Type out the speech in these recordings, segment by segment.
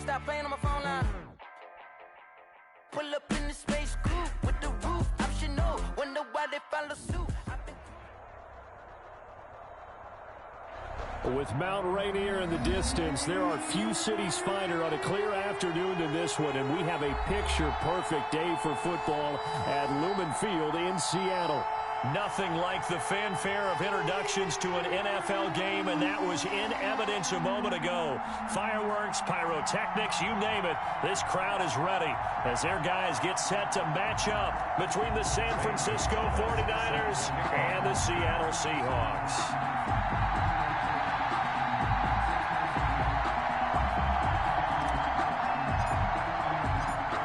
Stop playing on my phone line. Pull up in the space coupe with the roof optional. Wonder why they follow suit. With Mount Rainier in the distance, there are few cities finer on a clear afternoon than this one, and we have a picture-perfect day for football at Lumen Field in Seattle. Nothing like the fanfare of introductions to an NFL game, and that was in evidence a moment ago. Fireworks, pyrotechnics, you name it. This crowd is ready as their guys get set to match up between the San Francisco 49ers and the Seattle Seahawks.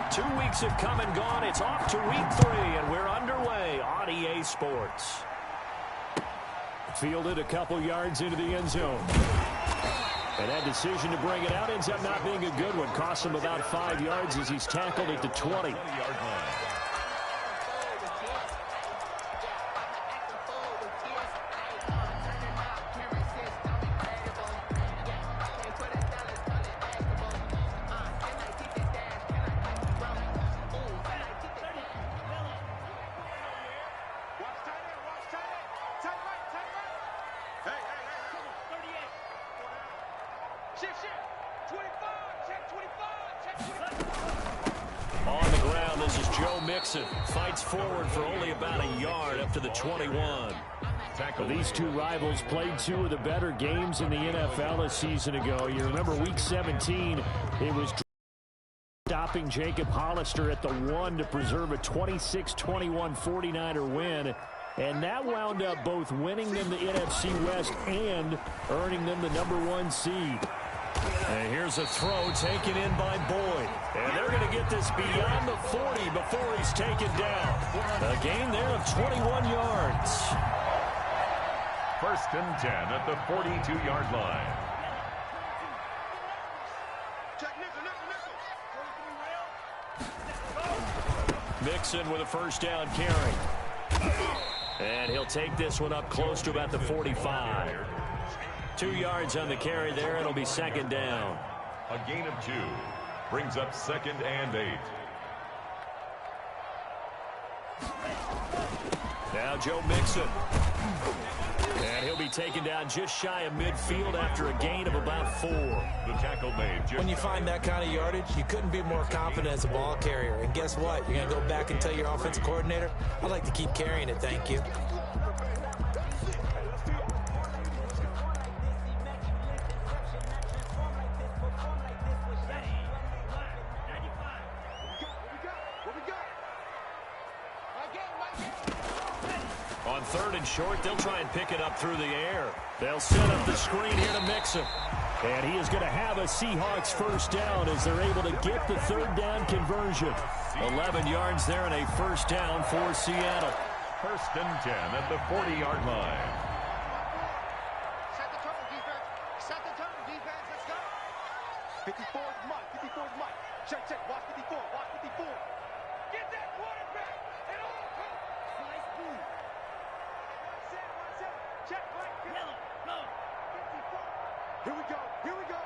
2 weeks have come and gone. It's off to week 3, and we're underway on EA Sports. Fielded a couple yards into the end zone. And that decision to bring it out ends up not being a good one. Costs him about 5 yards as he's tackled at the 20. On the ground, this is Joe Mixon. Fights forward for only about a yard up to the 21. These two rivals played 2 of the better games in the NFL a season ago. You remember week 17, it was stopping Jacob Hollister at the 1 to preserve a 26-21 49er win. And that wound up both winning them the NFC West and earning them the #1 seed. And here's a throw taken in by Boyd. And they're going to get this beyond the 40 before he's taken down. A gain there of 21 yards. 1st and 10 at the 42-yard line. Mixon with a 1st down carry. And he'll take this one up close to about the 45. 2 yards on the carry there. It'll be 2nd down. A gain of 2 brings up 2nd and 8. Now Joe Mixon. And he'll be taken down just shy of midfield after a gain of about 4. The tackle made. When you find that kind of yardage, you couldn't be more confident as a ball carrier. And guess what? You're going to go back and tell your offensive coordinator, I'd like to keep carrying it, thank you. On 3rd and short, they'll try and pick it up through the air. They'll set up the screen here to Mixon. And he is going to have a Seahawks 1st down as they're able to get the 3rd down conversion. 11 yards there and a 1st down for Seattle. 1st and 10 at the 40-yard line. Set the tone, defense. Set the tone, defense. Let's go. 54 is Mike. 54 is Mike. Check, check. Watch 54. Watch 54. Get that quarterback. And all come. Nice move. Watch it. Check, Mike. Yellow. Go. 54. Here we go. Here we go.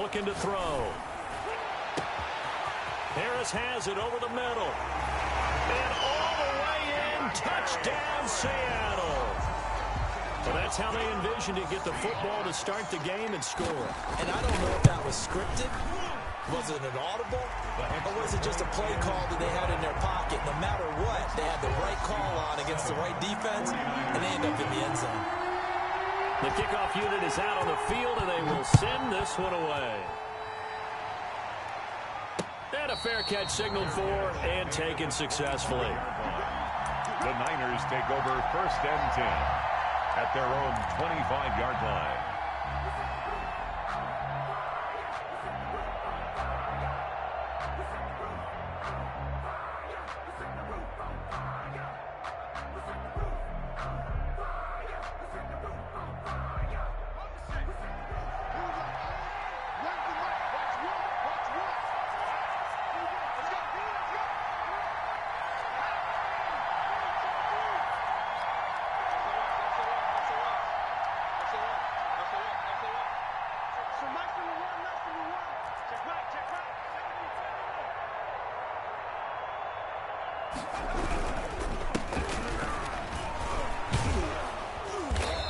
Looking to throw. Harris has it over the middle. And all the way in. Touchdown, Seattle. Well, that's how they envisioned to get the football to start the game and score. And I don't know if that was scripted. Was it an audible? Or was it just a play call that they had in their pocket? No matter what, they had the right call on against the right defense, and they end up in the end zone. The kickoff unit is out on the field, and they will send this one away. And a fair catch signaled for and taken successfully. The Niners take over 1st and 10 at their own 25-yard line.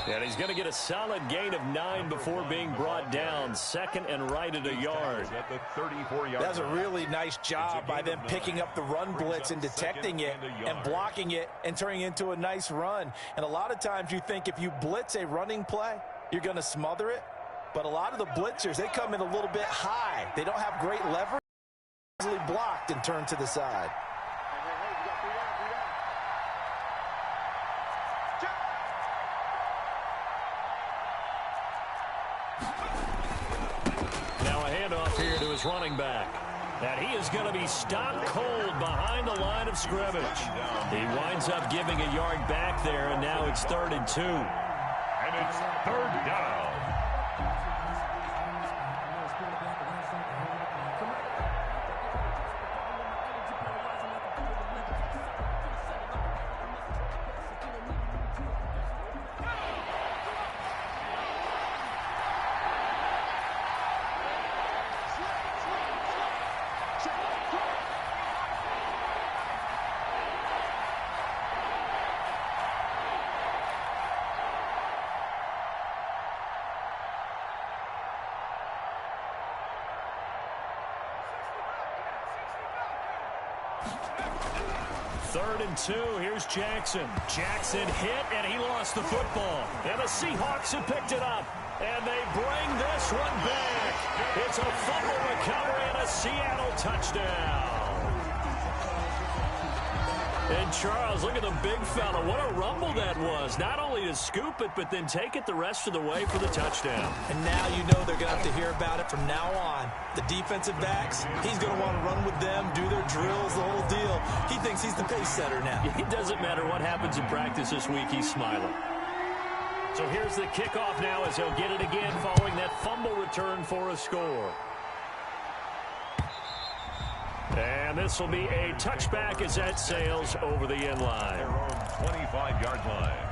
And he's going to get a solid gain of 9 before being brought down. 2nd and right at a yard. At the 34-yard That's a really nice job by them picking up the run blitz and detecting it and blocking it and turning it into a nice run. And a lot of times you think if you blitz a running play, you're going to smother it. But a lot of the blitzers, they come in a little bit high. They don't have great leverage. Easily blocked and turned to the side. Here to his running back. And he is going to be stopped cold behind the line of scrimmage. He winds up giving a yard back there, and now it's 3rd and 2. And it's 3rd down. Third and 2. Here's Jackson. Jackson hit, and he lost the football. And the Seahawks have picked it up. And they bring this one back. It's a fumble recovery and a Seattle touchdown. And Charles, look at the big fella. What a rumble that was. Not only to scoop it, but then take it the rest of the way for the touchdown. And now you know they're going to have to hear about it from now on. The defensive backs, he's going to want to run with them, do their drills, the whole deal. He thinks he's the pace setter now. It doesn't matter what happens in practice this week. He's smiling. So here's the kickoff now as he'll get it again following that fumble return for a score. And this will be a touchback as that sails over the end line. Their own 25-yard line.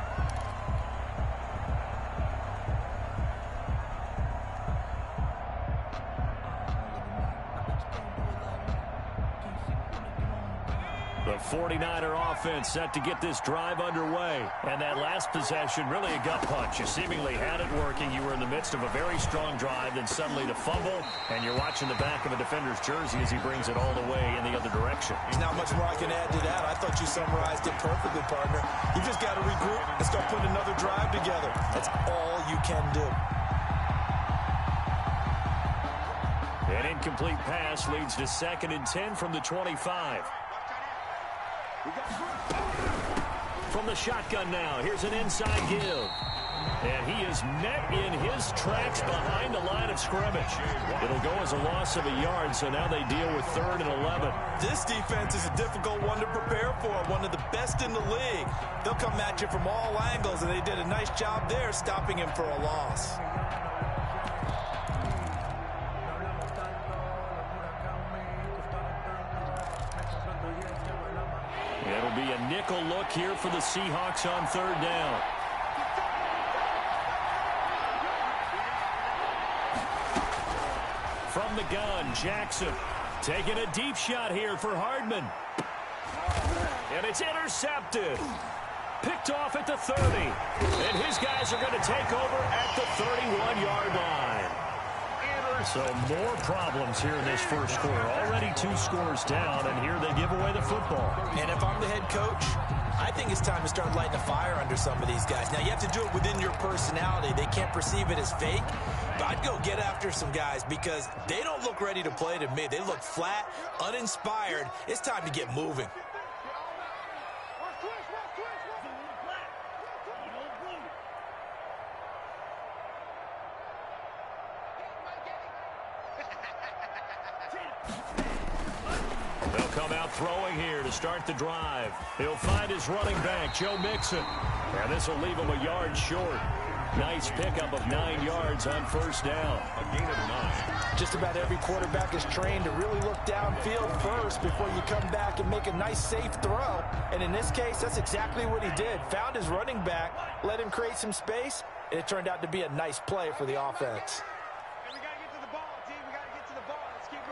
The 49er offense set to get this drive underway. And that last possession, really a gut punch. You seemingly had it working. You were in the midst of a very strong drive, then suddenly the fumble, and you're watching the back of a defender's jersey as he brings it all the way in the other direction. There's not much more I can add to that. I thought you summarized it perfectly, partner. You just got to regroup and start putting another drive together. That's all you can do. An incomplete pass leads to 2nd and 10 from the 25. From the shotgun now, here's an inside give. And he is met in his tracks behind the line of scrimmage. It'll go as a loss of a yard, so now they deal with 3rd and 11. This defense is a difficult one to prepare for, one of the best in the league. They'll come at you from all angles, and they did a nice job there stopping him for a loss. It'll be a nickel look here for the Seahawks on 3rd down. From the gun, Jackson taking a deep shot here for Hardman. And it's intercepted. Picked off at the 30. And his guys are going to take over at the 31-yard line. So more problems here in this first quarter. Already 2 scores down, and here they give away the football. And if I'm the head coach, I think it's time to start lighting a fire under some of these guys. Now, you have to do it within your personality. They can't perceive it as fake. But I'd go get after some guys because they don't look ready to play to me. They look flat, uninspired. It's time to get moving. They'll come out throwing here to start the drive. He'll find his running back, Joe Mixon. And this will leave him a yard short. Nice pickup of 9 yards on 1st down. A gain of 9. Just about every quarterback is trained to really look downfield first before you come back and make a nice, safe throw. And in this case, that's exactly what he did. Found his running back, let him create some space, and it turned out to be a nice play for the offense. And we got to get to the ball, team. We got to get to the ball. Let's keep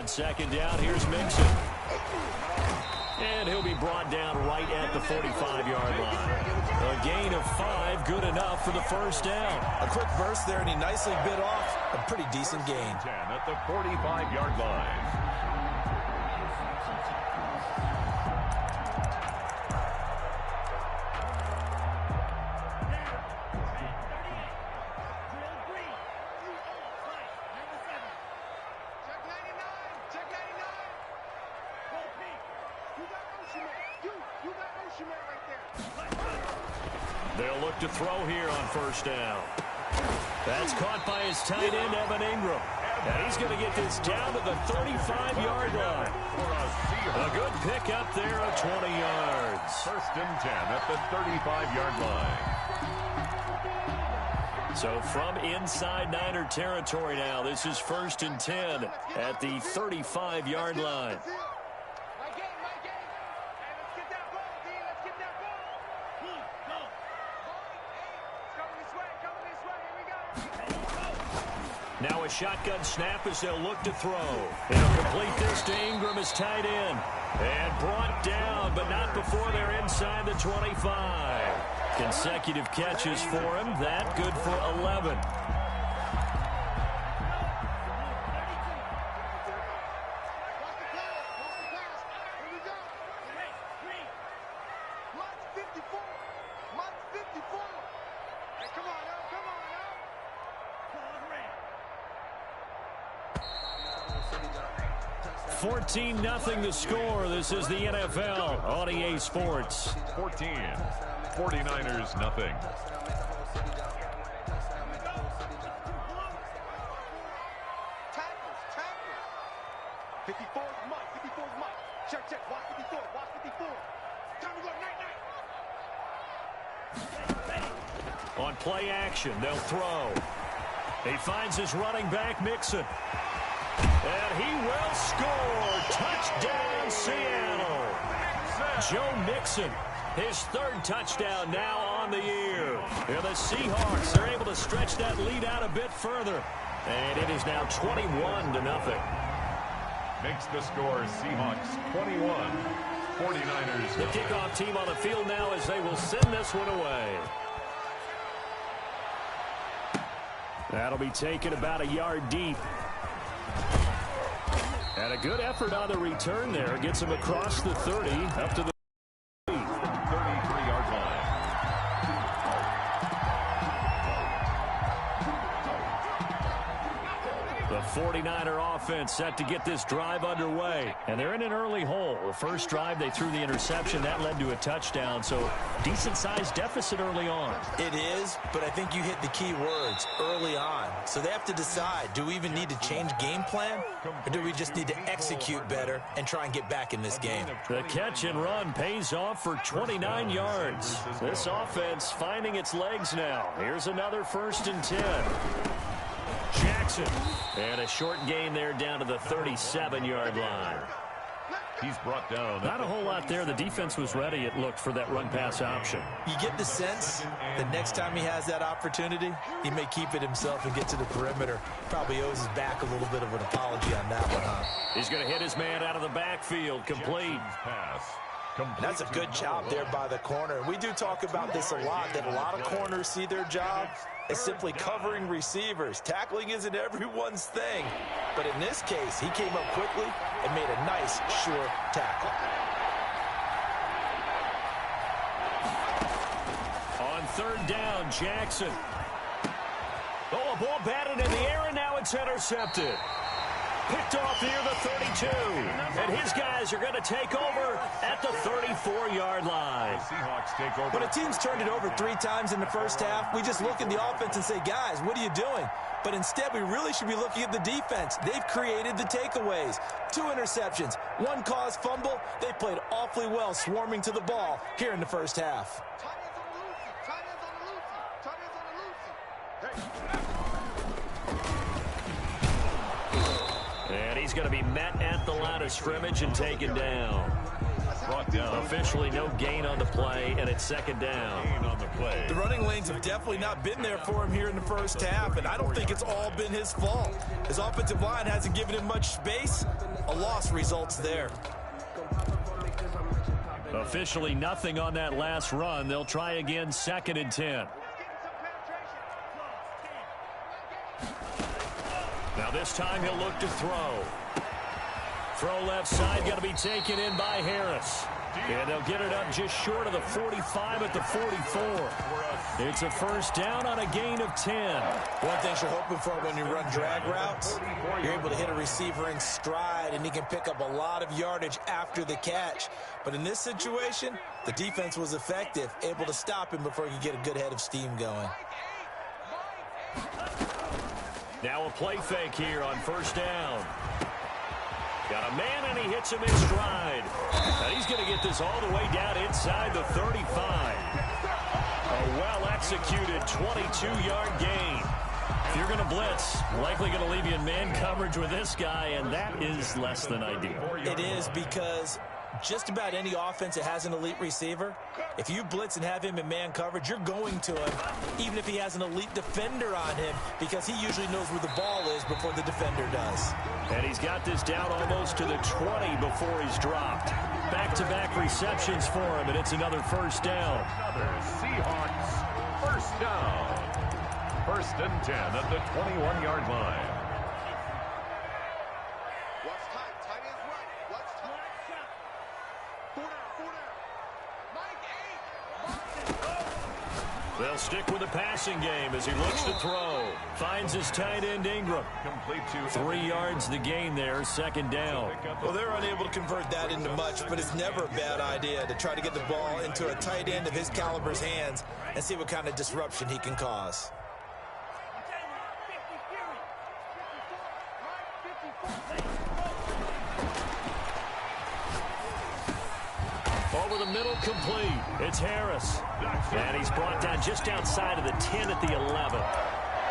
On second down, here's Mixon. And he'll be brought down right at the 45-yard line. A gain of 5, good enough for the first down. A quick burst there, and he nicely bit off a pretty decent gain. 10 at the 45-yard line. They'll look to throw here on first down. That's caught by his tight end, Evan Ingram. And he's going to get this down to the 35-yard line. A good pickup there of 20 yards. First and 10 at the 35-yard line. So from inside Niner territory now, this is first and 10 at the 35-yard line. Now a shotgun snap as they'll look to throw. They'll complete this to Ingram as tight end. And brought down, but not before they're inside the 25. Consecutive catches for him. That good for 11. Nothing the score. This is the NFL on EA Sports. 14. 49ers nothing. Tackles. 54 is Mike. 54 is Mike. Check. Watch 54. Watch 54. Time to go. Night. On play action, they'll throw. He finds his running back, Mixon. And he will score. Touchdown, Seattle. Joe Mixon, his third touchdown now on the year. And the Seahawks are able to stretch that lead out a bit further. And it is now 21-0. Makes the score Seahawks 21. 49ers. The kickoff team on the field now as they will send this one away. That'll be taken about a yard deep. And a good effort on the return there. Gets him across the 30, up to the 33-yard line. The 49er offense set to get this drive underway. And they're in an early hole. The first drive, they threw the interception. That led to a touchdown. So decent-sized deficit early on. It is, but I think you hit the key words, early on. So they have to decide, do we even need to change game plan? Or do we just need to execute better and try and get back in this game? The catch and run pays off for 29 yards. This offense finding its legs now. Here's another first and 10. Jackson. And a short gain there down to the 37-yard line. He's brought down. Not a whole lot there. The defense was ready, it looked, for that run-pass option. You get the sense the next time he has that opportunity, he may keep it himself and get to the perimeter. Probably owes his back a little bit of an apology on that one, huh? He's going to hit his man out of the backfield. Complete. Pass. And that's a good job there by the corner. And we do talk about this a lot, that a lot of corners see their job as simply covering receivers. Tackling isn't everyone's thing. But in this case, he came up quickly and made a nice, sure tackle. On third down, Jackson. Oh, a ball batted in the air, and now it's intercepted. Picked off near the 32. And his guys are going to take over at the 34-yard line. Seahawks take over. When a team's turned it over 3 times in the first half, we just look at the offense and say, guys, what are you doing? But instead, we really should be looking at the defense. They've created the takeaways. 2 interceptions, 1 caused fumble. They played awfully well swarming to the ball here in the first half. And he's going to be met at the line of scrimmage and taken down. brought down. Officially no gain on the play, and it's second down. Gain on the play. The running lanes have definitely not been there for him here in the first half, and I don't think it's all been his fault. His offensive line hasn't given him much space. A loss results there. Officially nothing on that last run. They'll try again, 2nd and 10. Now this time he'll look to throw. Throw left side, got to be taken in by Harris. And they'll get it up just short of the 45 at the 44. It's a first down on a gain of 10. One thing you're hoping for when you run drag routes, you're able to hit a receiver in stride, and he can pick up a lot of yardage after the catch. But in this situation, the defense was effective, able to stop him before he could get a good head of steam going. Now a play fake here on first down. Got a man, and he hits him in stride. And he's going to get this all the way down inside the 35. A well-executed 22-yard gain. If you're going to blitz, likely going to leave you in man coverage with this guy, and that is less than ideal. It is, because just about any offense that has an elite receiver, if you blitz and have him in man coverage, you're going to him, even if he has an elite defender on him, because he usually knows where the ball is before the defender does. And he's got this down almost to the 20 before he's dropped. Back-to-back receptions for him, and it's another first down. Another Seahawks first down. 1st and 10 at the 21-yard line. What's tight? Tight ends right. What's tight? 4 down. They'll stick with the passing game as he looks to throw. Finds his tight end Ingram. Complete to 3 yards the gain there, 2nd down. Well, they're unable to convert that into much, but it's never a bad idea to try to get the ball into a tight end of his caliber's hands and see what kind of disruption he can cause. Over the middle, complete. It's Harris. And he's brought down just outside of the 10 at the 11.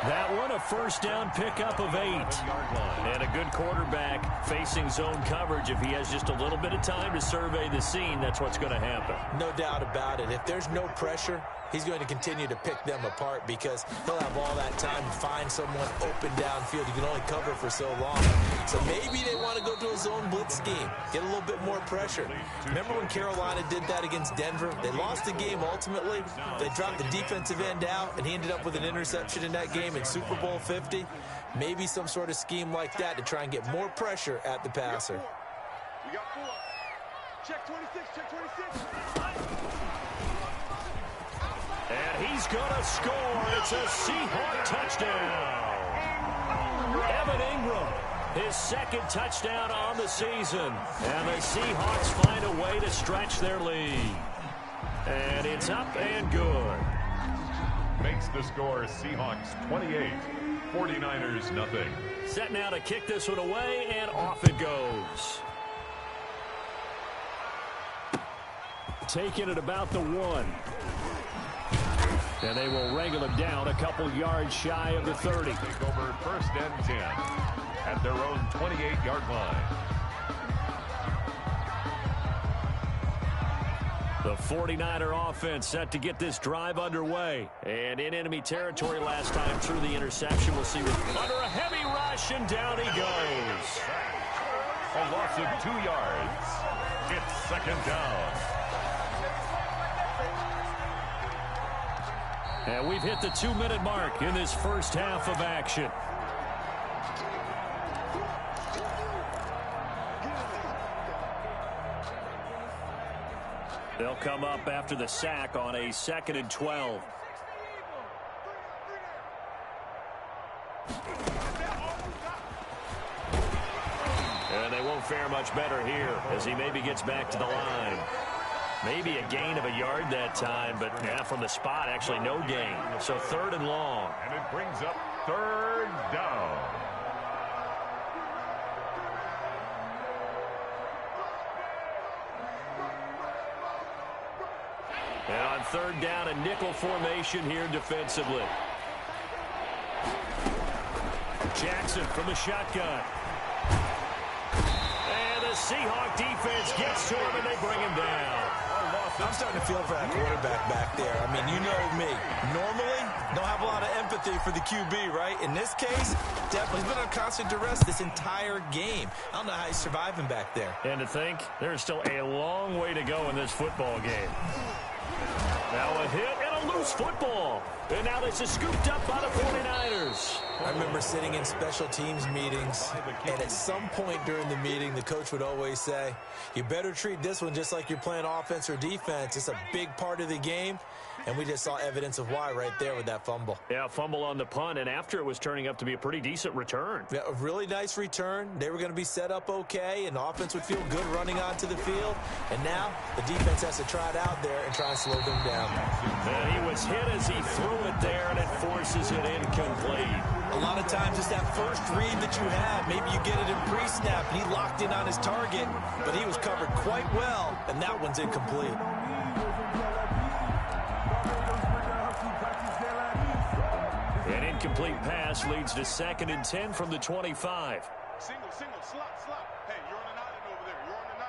That one, a first down pickup of 8. And a good quarterback facing zone coverage. If he has just a little bit of time to survey the scene, that's what's going to happen. No doubt about it. If there's no pressure, he's going to continue to pick them apart, because he'll have all that time to find someone open downfield. You can only cover for so long. So maybe they want to go to a zone blitz scheme, get a little bit more pressure. Remember when Carolina did that against Denver? They lost the game ultimately. They dropped the defensive end out, and he ended up with an interception in that game in Super Bowl 50. Maybe some sort of scheme like that to try and get more pressure at the passer. We got 4. Check 26. Check 26. And he's going to score. It's a Seahawk touchdown. Evan Ingram, his 2nd touchdown on the season. And the Seahawks find a way to stretch their lead. And it's up and good. Makes the score Seahawks 28, 49ers nothing. Set now to kick this one away, and off it goes. Taking it about the 1. And they will wrangle him down a couple yards shy of the 30. Take over 1st and 10 at their own 28-yard line. The 49er offense set to get this drive underway. And in enemy territory last time through the interception. We'll see under a heavy rush, and down he goes. A loss of 2 yards. It's 2nd down. And we've hit the 2-minute mark in this first half of action. They'll come up after the sack on a 2nd and 12. And they won't fare much better here as he maybe gets back to the line. Maybe a gain of a yard that time, but yeah, from the spot, actually no gain. So 3rd and long. And it brings up 3rd down. And on 3rd down, a nickel formation here defensively. Jackson from the shotgun. And the the Seahawks defense gets to him, and they bring him down. I'm starting to feel for that quarterback back there. I mean, you know me. Normally, don't have a lot of empathy for the QB, right? In this case, definitely. He's been on constant duress this entire game. I don't know how he's surviving back there. And to think, there's still a long way to go in this football game. Now a hit and a loose football. And now this is scooped up by the 49ers. I remember sitting in special teams meetings, and at some point during the meeting, the coach would always say, you better treat this one just like you're playing offense or defense. It's a big part of the game, and we just saw evidence of why right there with that fumble. Yeah, fumble on the punt, and after it was turning up to be a pretty decent return. Yeah, a really nice return. They were going to be set up okay, and the offense would feel good running onto the field. And now the defense has to try it out there and try and slow them down. And he was hit as he threw it there, and it forces it incomplete. A lot of times it's that first read that you have. Maybe you get it in pre-snap, and he locked in on his target, but he was covered quite well, and that one's incomplete. An incomplete pass leads to 2nd and 10 from the 25. Single, slot. Hey, you're on an island over there. You're on an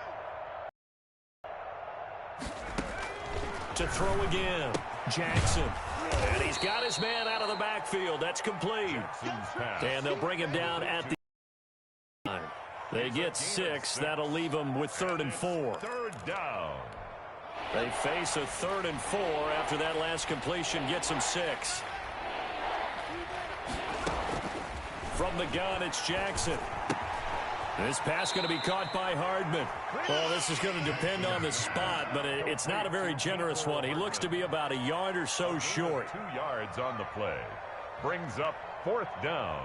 island. To throw again, Jackson. And he's got his man out of the backfield. That's complete. And they'll bring him down at the line. They get 6. That'll leave them with 3rd and 4. Third down. They face a 3rd and 4 after that last completion gets them 6. From the gun, it's Jackson. This pass going to be caught by Hardman. Well, this is going to depend on the spot, but it's not a very generous one. He looks to be about a yard or so short. 2 yards on the play. Brings up 4th down.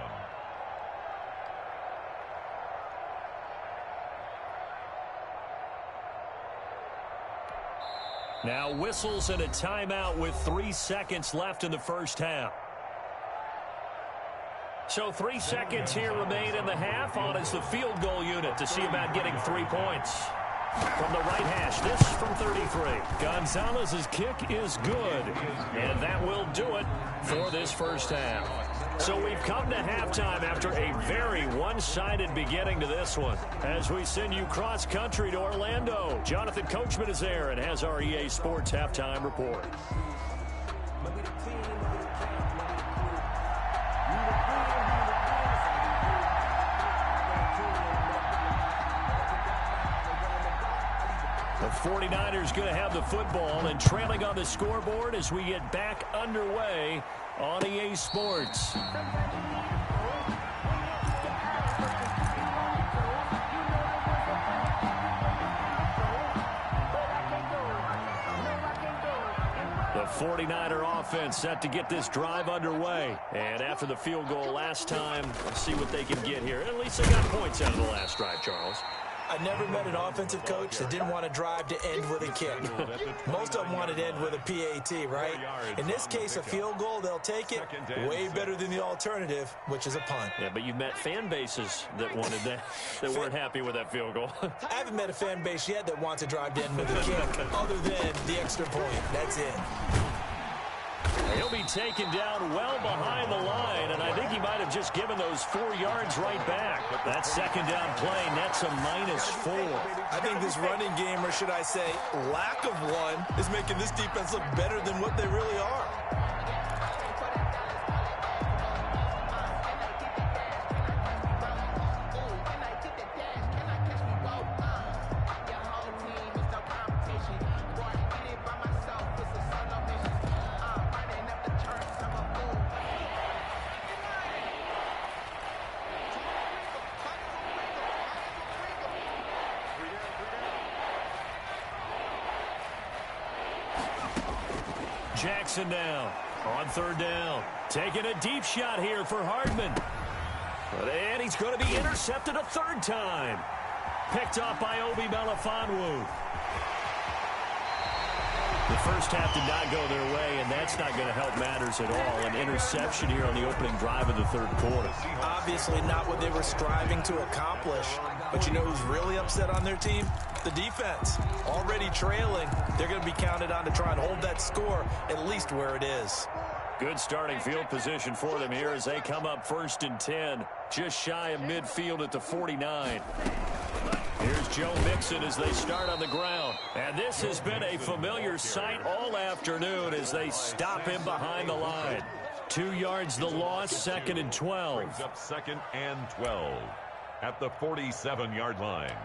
Now whistles and a timeout with 3 seconds left in the first half. So 3 seconds here remain in the half. On is the field goal unit to see about getting 3 points. From the right hash, this from 33. Gonzalez's kick is good. And that will do it for this first half. So we've come to halftime after a very one-sided beginning to this one. As we send you cross-country to Orlando, Jonathan Coachman is there and has our EA Sports halftime report. The 49ers going to have the football and trailing on the scoreboard as we get back underway on EA Sports. The 49er offense set to get this drive underway. And after the field goal last time, let's see what they can get here. At least they got points out of the last drive, Charles. I never met an offensive coach that didn't want to drive to end with a kick. Most of them wanted to end with a PAT, right? In this case, a field goal, they'll take it. Way better than the alternative, which is a punt. Yeah, but you've met fan bases that wanted that, that weren't happy with that field goal. I haven't met a fan base yet that wants to drive to end with a kick, other than the extra point. That's it. He'll be taken down well behind the line, and I think he might have just given those 4 yards right back. That second down play nets a -4. I think this running game, or should I say lack of one, is making this defense look better than what they really are. Jackson down on 3rd down. Taking a deep shot here for Hardman. And he's going to be intercepted a 3rd time. Picked off by Obi Melifonwu. The first half did not go their way, and that's not going to help matters at all. An interception here on the opening drive of the 3rd quarter. Obviously not what they were striving to accomplish. But you know who's really upset on their team? The defense. Already trailing. They're going to be counted on to try and hold that score at least where it is. Good starting field position for them here as they come up 1st and 10. Just shy of midfield at the 49. Here's Joe Mixon as they start on the ground. And this has been a familiar sight all afternoon as they stop him behind the line. 2 yards the loss, 2nd and 12. Brings up 2nd and 12 at the 47-yard line.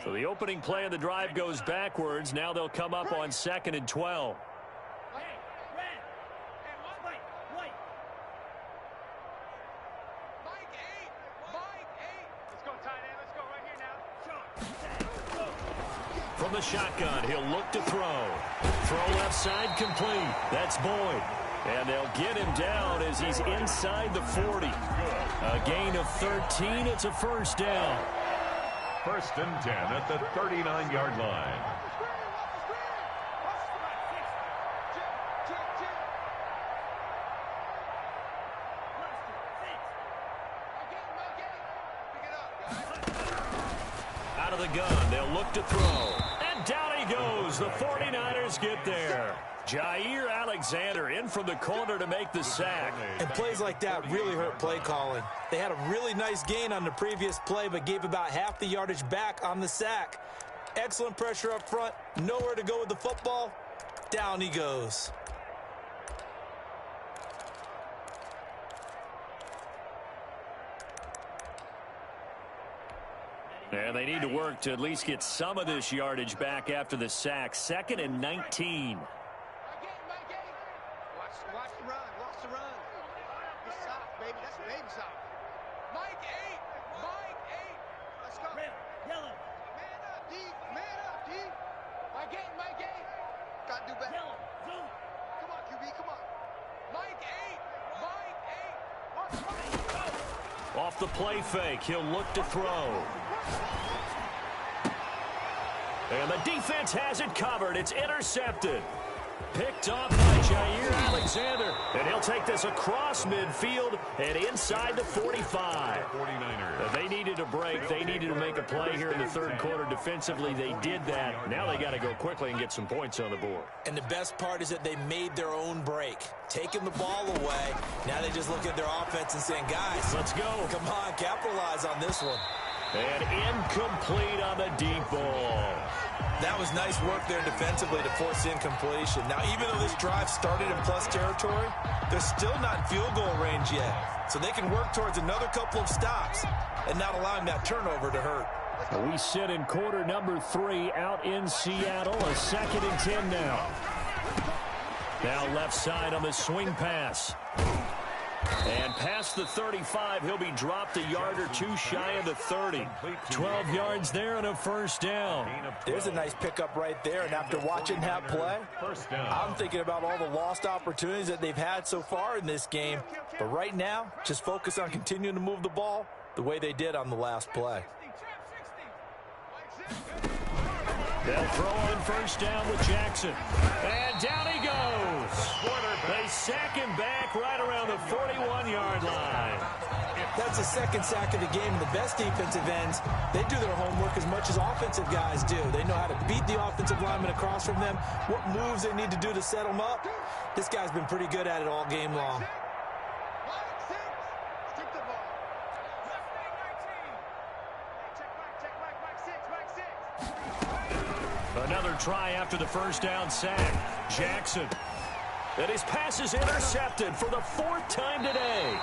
So the opening play of the drive goes backwards. Now they'll come up on 2nd and 12. From the shotgun, he'll look to throw. Throw left side complete. That's Boyd. And they'll get him down as he's inside the 40. A gain of 13. It's a 1st down. 1st and 10 at the 39-yard line. Out of the gun, they'll look to throw. And down he goes. The 49ers get there. Jair Alexander in from the corner to make the sack. And plays like that really hurt play calling. They had a really nice gain on the previous play, but gave about half the yardage back on the sack. Excellent pressure up front. Nowhere to go with the football. Down he goes. And they need to work to at least get some of this yardage back after the sack. 2nd and 19. Watch the run. Watch the run. It's soft, baby. That's baby soft. Mike 8. Mike 8. Let's go. Yellow. Man up, D. Man up, D. Mike 8. Mike 8. Got to do better. Yellow. Zoom. Come on, QB. Come on. Mike 8. Mike 8. Watch the Off the play fake, he'll look to throw. And the defense has it covered. It's intercepted. Picked off by Jair Alexander. And he'll take this across midfield and inside the 45. 49ers. They needed a break. They needed to make a play here in the 3rd quarter. Defensively, they did that. Now they got to go quickly and get some points on the board. And the best part is that they made their own break. Taking the ball away. Now they just look at their offense and saying, guys, let's go. Come on, capitalize on this one. And incomplete on the deep ball. That was nice work there defensively to force incompletion. Now, even though this drive started in plus territory, they're still not in field goal range yet. So they can work towards another couple of stops and not allowing that turnover to hurt. We sit in quarter number 3 out in Seattle. A 2nd and 10 now. Now left side on the swing pass. And past the 35, he'll be dropped a yard or 2 shy of the 30. 12 yards there and a 1st down. There's a nice pickup right there. And after watching that play, I'm thinking about all the lost opportunities that they've had so far in this game. But right now, just focus on continuing to move the ball the way they did on the last play. They'll throw on 1st down with Jackson. And down he goes. They sack him back right around the 41-yard line. That's the 2nd sack of the game. And the best defensive ends, they do their homework as much as offensive guys do. They know how to beat the offensive lineman across from them, what moves they need to do to set them up. This guy's been pretty good at it all game long. Another try after the 1st down sack. Jackson. And his pass is intercepted for the 4th time today.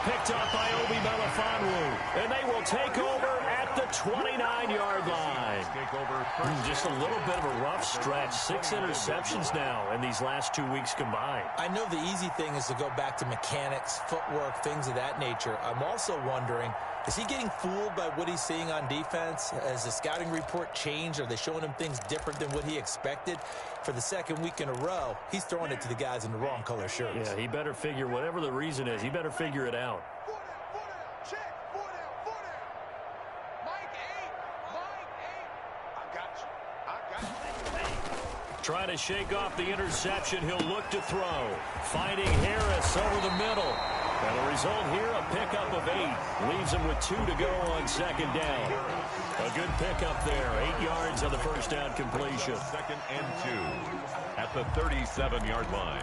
Picked up by Obi Melifonwu. And they will take over at the 29-yard line. Just a little bit of a rough stretch. 6 interceptions now in these last 2 weeks combined. I know the easy thing is to go back to mechanics, footwork, things of that nature. I'm also wondering, is he getting fooled by what he's seeing on defense? Has the scouting report changed? Are they showing him things different than what he expected? For the 2nd week in a row, he's throwing it to the guys in the wrong color shirts. Yeah, he better figure, whatever the reason is, he better figure it out. Trying to shake off the interception. He'll look to throw. Finding Harris over the middle. And the result here, a pickup of 8. Leaves him with 2 to go on second down. A good pickup there. 8 yards on the first down completion. 2nd and 2 at the 37-yard line.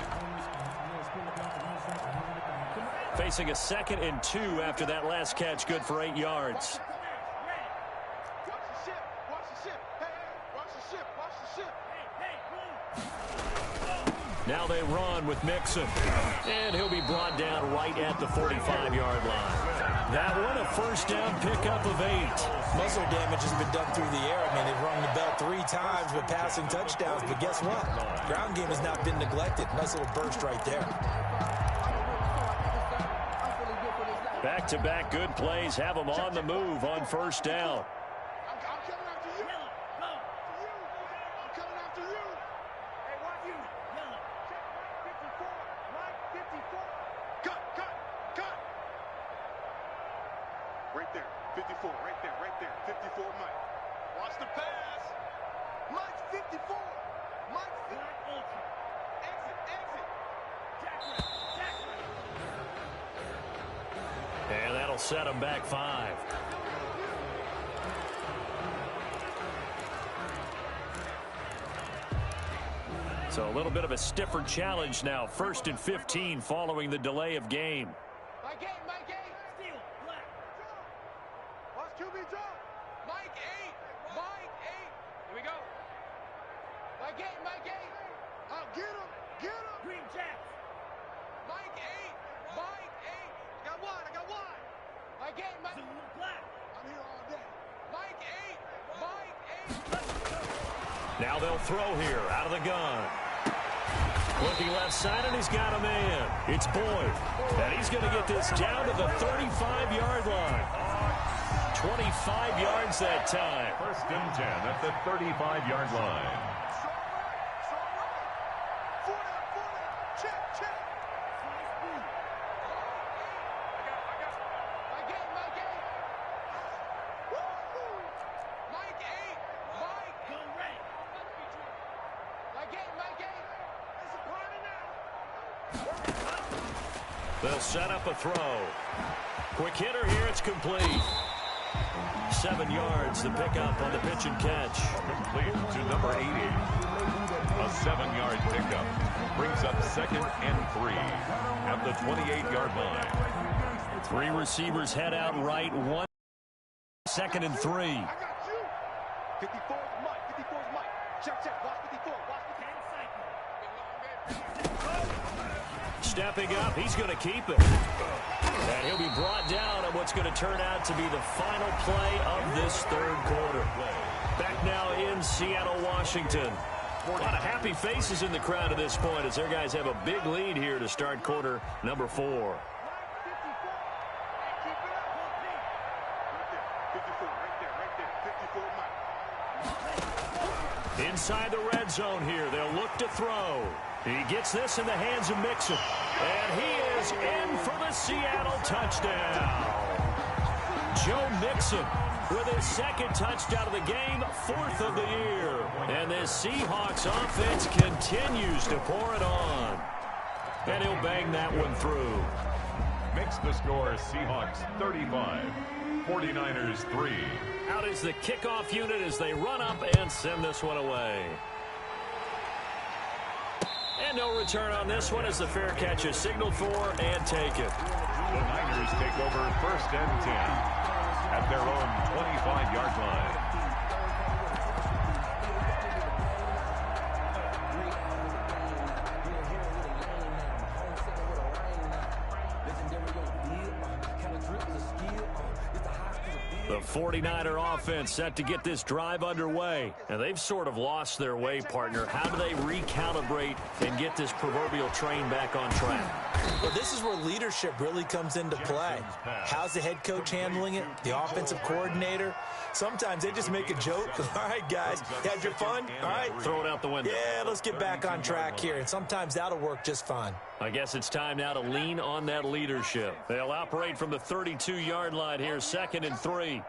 Facing a 2nd and 2 after that last catch. Good for 8 yards. Now they run with Mixon. And he'll be brought down right at the 45-yard line. That one, a first down pickup of 8. Muscle damage has been done through the air. I mean, they've rung the bell 3 times with passing touchdowns. But guess what? Ground game has not been neglected. Nice little burst right there. Back-to-back good plays have them on the move on first down. Right there, 54, right there, 54, Mike. Watch the pass. Mike, 54. Mike, exit. And that'll set him back 5. So a little bit of a stiffer challenge now. 1st and 15 following the delay of game. My game. Steal, black. Watch QB drop. Mike 8. Here we go. My game. I'll get him. Green Jacks. Mike 8. I got one. My game. Black. I'm here all day. Mike 8. Now they'll throw here out of the gun. Looking left side, and he's got a man. It's Boyd. And he's going to get this down to the 35-yard line. 25 yards that time. 1st and 10 at the 35-yard line. Check. My game. Woo-hoo. Mike 8. Go red. My game. It's a party now. They'll set up a throw. Quick hitter here. It's complete. 7 yards, the pickup on the pitch and catch. Complete to number 80. A 7-yard pickup brings up 2nd and 3 at the 28-yard line. 3 receivers head out right. 1 2nd and 3. I got you. 54 is Mike. Check. Watch 54. Stepping up, he's going to keep it. And he'll be brought down on what's going to turn out to be the final play of this 3rd quarter. Back now in Seattle, Washington. A lot of happy faces in the crowd at this point as their guys have a big lead here to start quarter number 4. Inside the red zone here, they'll look to throw. He gets this in the hands of Mixon. And he is in for the Seattle touchdown. Joe Mixon with his 2nd touchdown of the game, 4th of the year. And this Seahawks offense continues to pour it on. And he'll bang that one through. Makes the score Seahawks 35, 49ers 3. Out is the kickoff unit as they run up and send this one away. And no return on this one as the fair catch is signaled for and taken. The Niners take over 1st and 10 at their own 25-yard line. The 49er offense set to get this drive underway. And they've sort of lost their way, partner. How do they recalibrate and get this proverbial train back on track? Well, this is where leadership really comes into play. How's the head coach handling it? The offensive coordinator? Sometimes they just make a joke. All right, guys, you had your fun? All right. Throw it out the window. Yeah, let's get back on track here. And sometimes that'll work just fine. I guess it's time now to lean on that leadership. They'll operate from the 32-yard line here, 2nd and 3. Hey,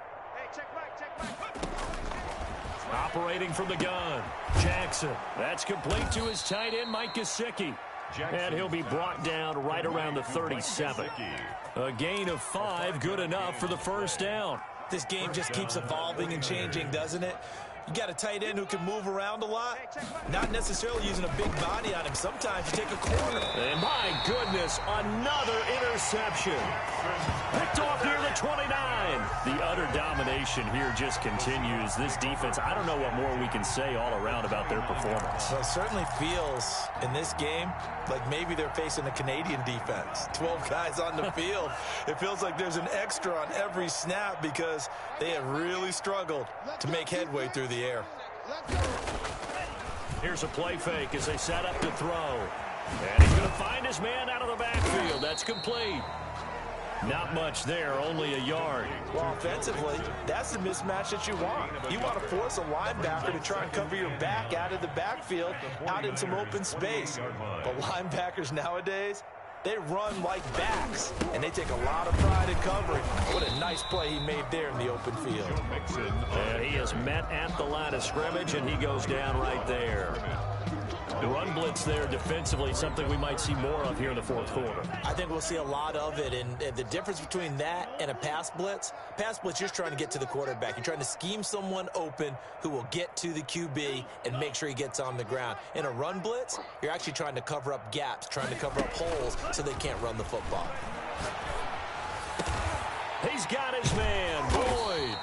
check back. Operating from the gun, Jackson. That's complete to his tight end, Mike Gesicki. And he'll be brought down right around the 37. A gain of 5, good enough for the first down. This game just keeps evolving and changing, doesn't it? You got a tight end who can move around a lot, not necessarily using a big body on him. Sometimes you take a corner. And my goodness, another interception. Picked off near the 29. The utter domination here just continues. This defense, I don't know what more we can say all around about their performance. Well, it certainly feels in this game like maybe they're facing a Canadian defense. 12 guys on the field. It feels like there's an extra on every snap because they have really struggled to make headway through the air. Here's a play fake as they set up to throw. And he's going to find his man out of the backfield. That's complete. Not much there, only a yard. Well, offensively, that's the mismatch that you want. You want to force a linebacker to try and cover your back out of the backfield, out in some open space. But linebackers nowadays, they run like backs, and they take a lot of pride in covering. What a nice play he made there in the open field. And he is met at the line of scrimmage, and he goes down right there. The run blitz there defensively, something we might see more of here in the fourth quarter. I think we'll see a lot of it, and the difference between that and a pass blitz, you're just trying to get to the quarterback. You're trying to scheme someone open who will get to the QB and make sure he gets on the ground. In a run blitz, you're actually trying to cover up gaps, trying to cover up holes so they can't run the football. He's got his man, Boyd.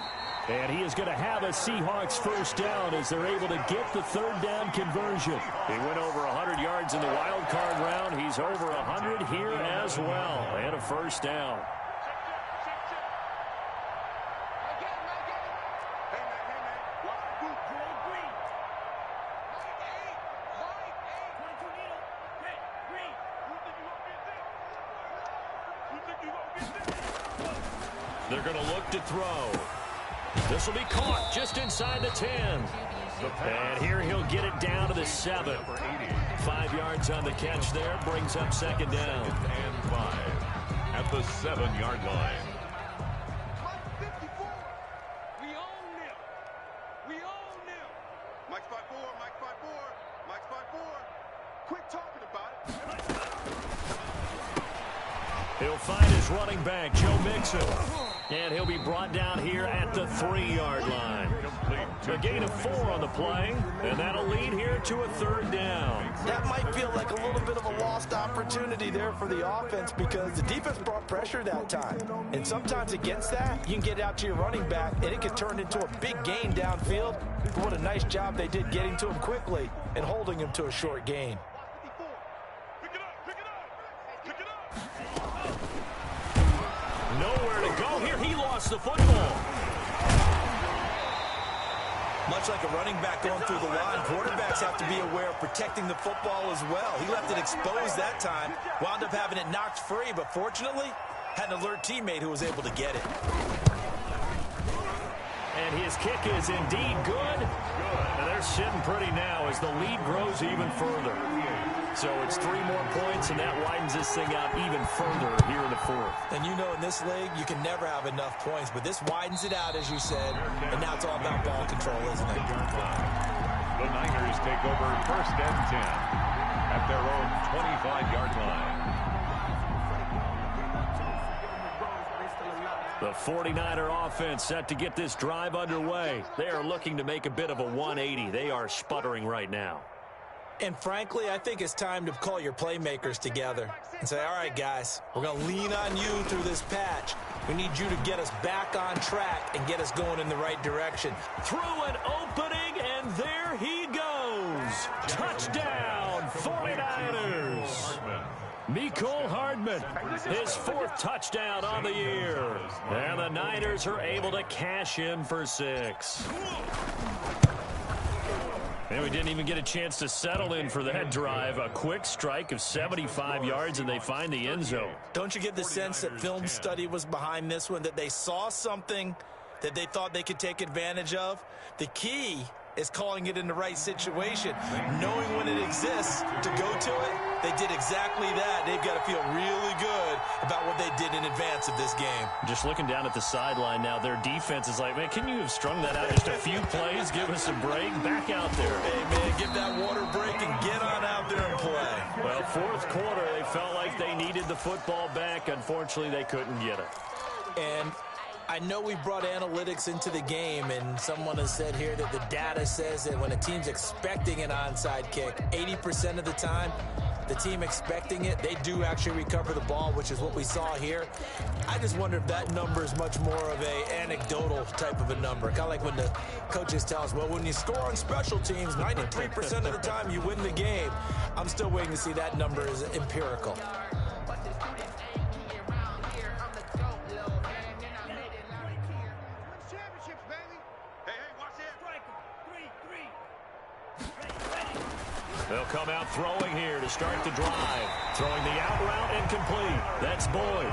And he is going to have a Seahawks first down as they're able to get the third down conversion. He went over 100 yards in the wild card round. He's over 100 here as well. And a first down. They're going to look to throw. This will be caught just inside the 10. And here he'll get it down to the 7. 5 yards on the catch there. Brings up second down. And 5 at the 7-yard line. We own them. We own them. Mike's 5-4. Mike's 5-4. Mike's 5-4. Quit talking about it. He'll find his running back, Joe Mixon. And he'll be brought down here at the 3-yard line. A gain of 4 on the play, and that'll lead here to a third down. That might feel like a little bit of a lost opportunity there for the offense because the defense brought pressure that time. And sometimes against that, you can get out to your running back, and it can turn into a big gain downfield. But what a nice job they did getting to him quickly and holding him to a short gain. Nowhere to go here. He lost the football. Much like a running back going through the line, quarterbacks have to be aware of protecting the football as well. He left it exposed that time, wound up having it knocked free, but fortunately, had an alert teammate who was able to get it. And his kick is indeed good. And they're sitting pretty now as the lead grows even further. So it's 3 more points, and that widens this thing out even further here in the fourth. And you know in this league, you can never have enough points, but this widens it out, as you said, and now it's all about ball control, isn't it? The Niners take over first and 10 at their own 25-yard line. The 49er offense set to get this drive underway. They are looking to make a bit of a 180. They are sputtering right now. And frankly, I think it's time to call your playmakers together and say, all right, guys, we're going to lean on you through this patch. We need you to get us back on track and get us going in the right direction. Through an opening, and there he goes. Touchdown, 49ers. Mecole Hardman, his 4th touchdown on the year. And the Niners are able to cash in for 6. And we didn't even get a chance to settle in for that drive. A quick strike of 75 yards, and they find the end zone. Don't you get the sense that film study was behind this one, that they saw something that they thought they could take advantage of? The key is calling it in the right situation, knowing when it exists to go to it, They did exactly that. They've got to feel really good about what they did in advance of this game. Just looking down at the sideline now, their defense is like, man, can you have strung that out just a few plays? Give us a break. Back out there. Hey, man, get that water break and get on out there and play. Well, fourth quarter, they felt like they needed the football back. Unfortunately, they couldn't get it. And I know we brought analytics into the game, and someone has said here that the data says that when a team's expecting an onside kick, 80% of the time, the team expecting it, they do actually recover the ball, which is what we saw here. I just wonder if that number is much more of a anecdotal type of a number. Kind of like when the coaches tell us, well, when you score on special teams, 93% of the time you win the game. I'm still waiting to see that number is empirical. They'll come out throwing here to start the drive. Throwing the out route incomplete. That's Boyd.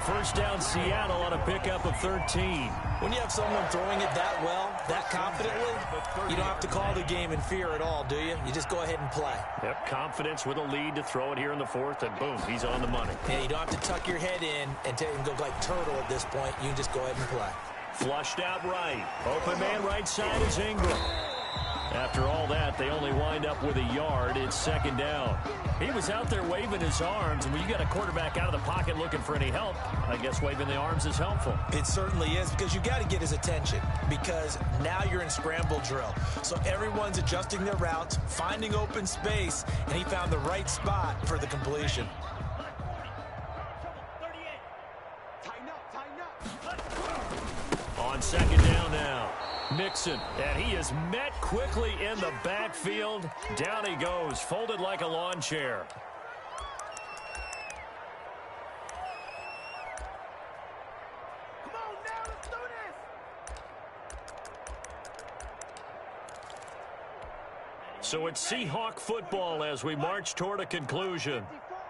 First down Seattle on a pickup of 13. When you have someone throwing it that well, that confidently, you don't have to call the game in fear at all, do you? You just go ahead and play. Yep, confidence with a lead to throw it here in the fourth, and boom, he's on the money. Yeah, you don't have to tuck your head in and go like turtle at this point. You can just go ahead and play. Flushed out right. Open man right side is Ingram. After all that, they only wind up with a yard. It's second down. He was out there waving his arms, and when you got a quarterback out of the pocket looking for any help, I guess waving the arms is helpful. It certainly is, because you got to get his attention, because now you're in scramble drill. So everyone's adjusting their routes, finding open space, and he found the right spot for the completion. On second down now. Mixon, and he is met quickly in the backfield. Down he goes, folded like a lawn chair. Come on now, let's do this. So it's Seahawk football as we march toward a conclusion.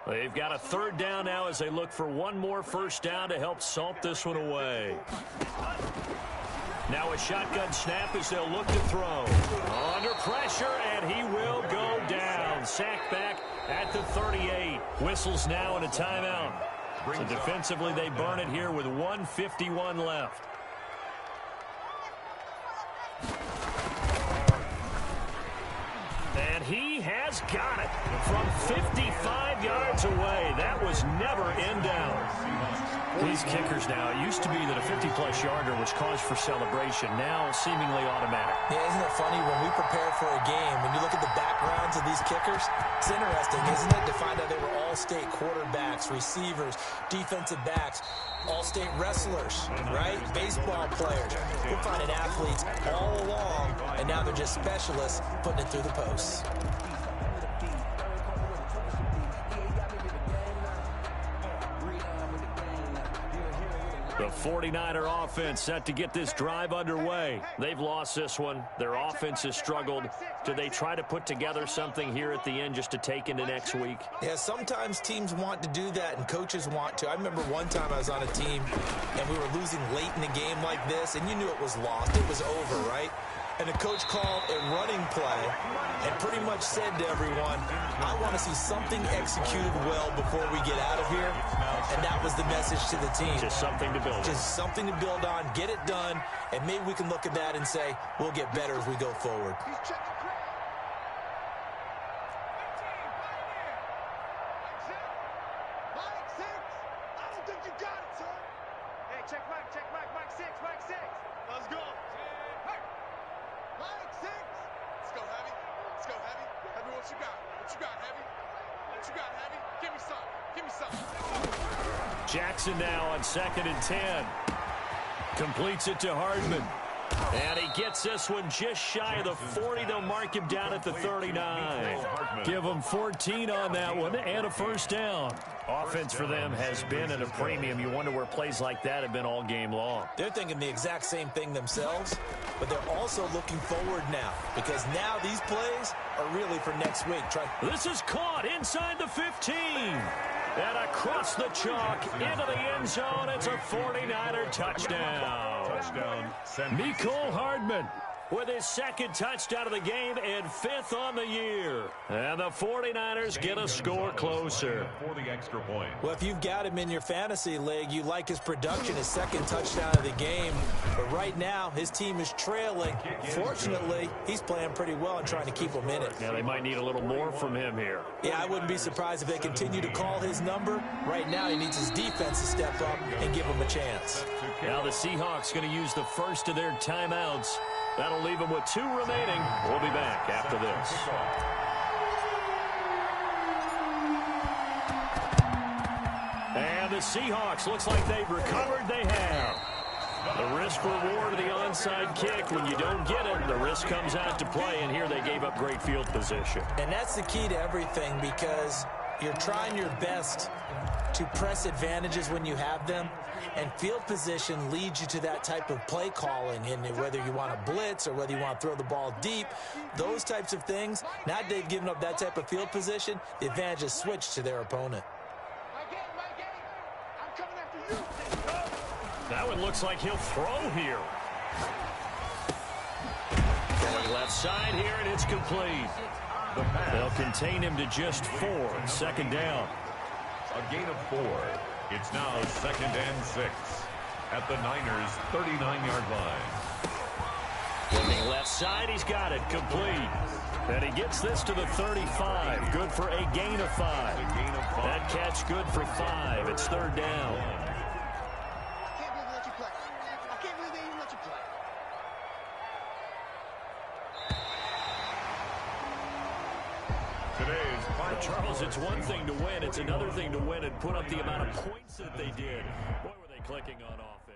They've got a third down now as they look for one more first down to help salt this one away. Now a shotgun snap as they'll look to throw. Under pressure, and he will go down. Sacked back at the 38. Whistles now and a timeout. So defensively, they burn it here with 1:51 left. And he has got it from 55 yards away. That was never in down. These kickers now, it used to be that a 50-plus yarder was cause for celebration. Now seemingly automatic. Yeah, isn't it funny when we prepare for a game, when you look at the backgrounds of these kickers, it's interesting, isn't it, to find out they were all-state quarterbacks, receivers, defensive backs, all-state wrestlers, right? Baseball players. We're finding athletes all along, and now they're just specialists putting it through the posts. The 49er offense set to get this drive underway. They've lost this one. Their offense has struggled. Do they try to put together something here at the end just to take into next week? Yeah, sometimes teams want to do that and coaches want to. I remember one time I was on a team and we were losing late in a game like this, and you knew it was lost. It was over, right? And the coach called a running play and pretty much said to everyone, I want to see something executed well before we get out of here. And that was the message to the team. Just something to build on. Just something to build on, get it done, and maybe we can look at that and say, we'll get better as we go forward. Jackson now on 2nd and 10. Completes it to Hardman. And he gets this one just shy of the 40. They'll mark him down at the 39. Give him 14 on that one and a first down. Offense for them has been at a premium. You wonder where plays like that have been all game long. They're thinking the exact same thing themselves, but they're also looking forward now, because now these plays are really for next week. This is caught inside the 15. And across the chalk into the end zone. It's a 49er touchdown. Mecole Hardman. with his second touchdown of the game and 5th on the year. And the 49ers get a score closer. For the extra point. Well, if you've got him in your fantasy league, you like his production, his second touchdown of the game. But right now, his team is trailing. Fortunately, he's playing pretty well and trying to keep them in it. Yeah, they might need a little more from him here. Yeah, I wouldn't be surprised if they continue to call his number. Right now, he needs his defense to step up and give him a chance. Now the Seahawks going to use the first of their timeouts. That'll leave them with 2 remaining. We'll be back after this. And the Seahawks, looks like they've recovered. They have. The risk reward of the onside kick. When you don't get it, the risk comes out to play, and here they gave up great field position. And that's the key to everything, because you're trying your best to press advantages when you have them, and field position leads you to that type of play calling. And whether you want to blitz or whether you want to throw the ball deep, those types of things, now that they've given up that type of field position, the advantage is switched to their opponent. I'm coming after you. That one looks like he'll throw here. Going left side here, and it's complete. They'll contain him to just 4. 2nd down. A gain of 4. It's now 2nd and 6 at the Niners' 39-yard line. Looking left side, he's got it, complete. And he gets this to the 35, good for a gain of 5. That catch good for 5. It's 3rd down. I can't believe they let you play. I can't believe they even let you play. Charles, it's one thing to win. It's another thing to win and put up the amount of points that they did. Boy, were they clicking on offense.